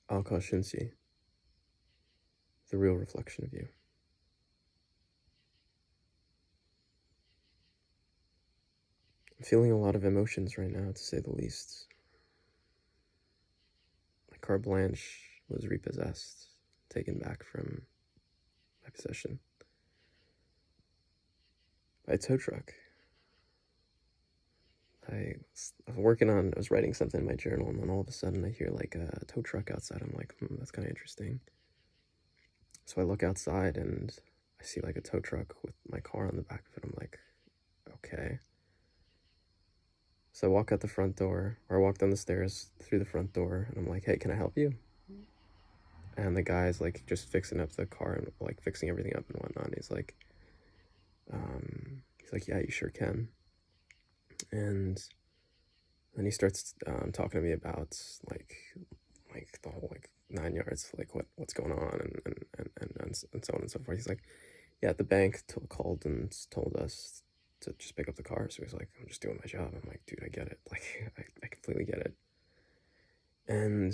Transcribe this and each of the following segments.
Akash Inti, the real reflection of you. I'm feeling a lot of emotions right now, to say the least. My car Blanche was repossessed, taken back from my possession by a tow truck. I was writing something in my journal, and then all of a sudden I hear like a tow truck outside. I'm like, that's kind of interesting. So I look outside and I see like a tow truck with my car on the back of it. I'm like, okay. So I walk out the front door, or I walk down the stairs through the front door, and I'm like, hey, can I help you? And the guy's like just fixing up the car and like fixing everything up and whatnot. And he's like, yeah, you sure can. And then he starts talking to me about like the whole like 9 yards, like what's going on and so on and so forth. He's like, yeah, the bank called and told us to just pick up the car. So he's like, I'm just doing my job. I'm like, dude, I get it. Like, I completely get it. And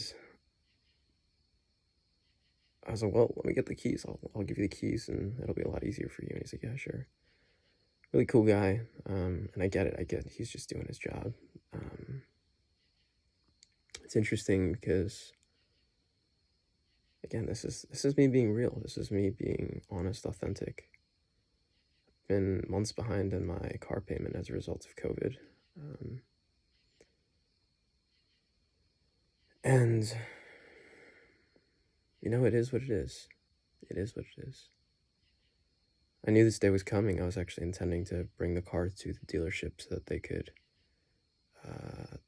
I was like, well, let me get the keys. I'll give you the keys and it'll be a lot easier for you. And he's like, yeah, sure. Really cool guy. And I get it. He's just doing his job. It's interesting because, again, this is me being real. This is me being honest, authentic. I've been months behind in my car payment as a result of COVID. And, you know, it is what it is. It is what it is. I knew this day was coming. I was actually intending to bring the car to the dealership so that they could, I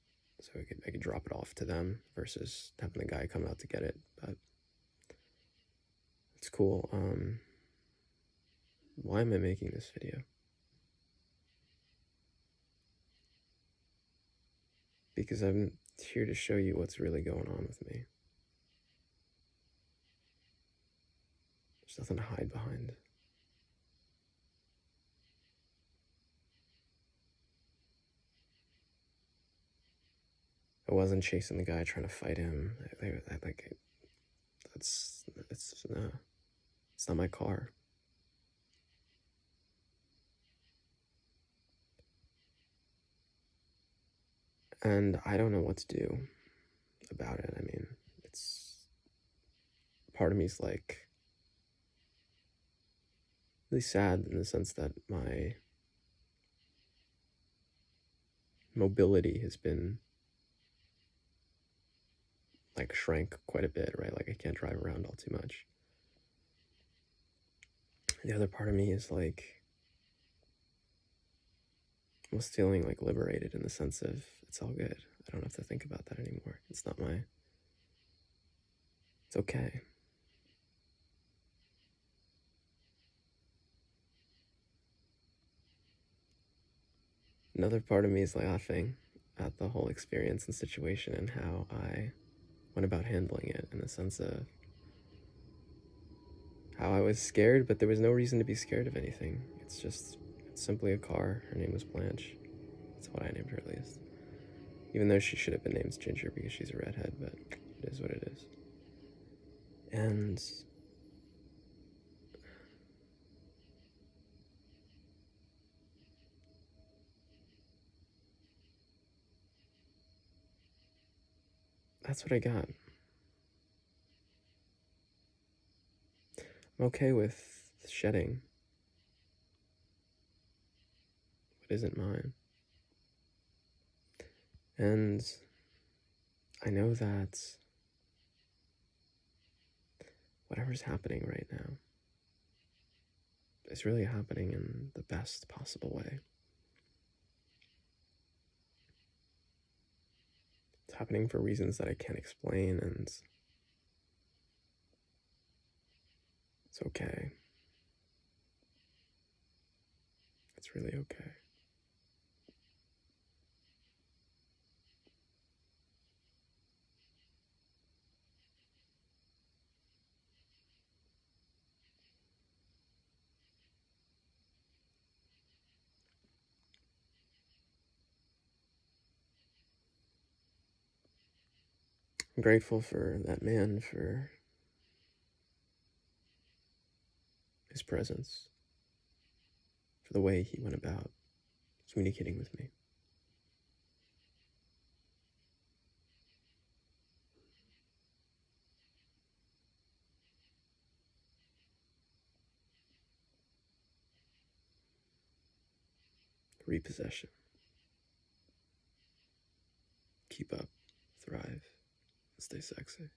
could drop it off to them versus having the guy come out to get it. But it's cool. Why am I making this video? Because I'm here to show you what's really going on with me. There's nothing to hide behind. I wasn't chasing the guy trying to fight him. It's not my car. And I don't know what to do about it. I mean, part of me is like really sad in the sense that my mobility has been like shrank quite a bit, right? Like I can't drive around all too much. The other part of me is like almost feeling like liberated in the sense of it's all good. I don't have to think about that anymore. It's okay. Another part of me is laughing at the whole experience and situation and how I went about handling it, in the sense of how I was scared, but there was no reason to be scared of anything. It's simply a car. Her name was Blanche. That's what I named her, at least. Even though she should have been named Ginger because she's a redhead, but it is what it is. And that's what I got. I'm okay with shedding what isn't mine. And I know that whatever's happening right now is really happening in the best possible way. It's happening for reasons that I can't explain, and it's okay. It's really okay. I'm grateful for that man, for his presence, for the way he went about communicating with me. Repossession. Keep up, thrive, stay sexy.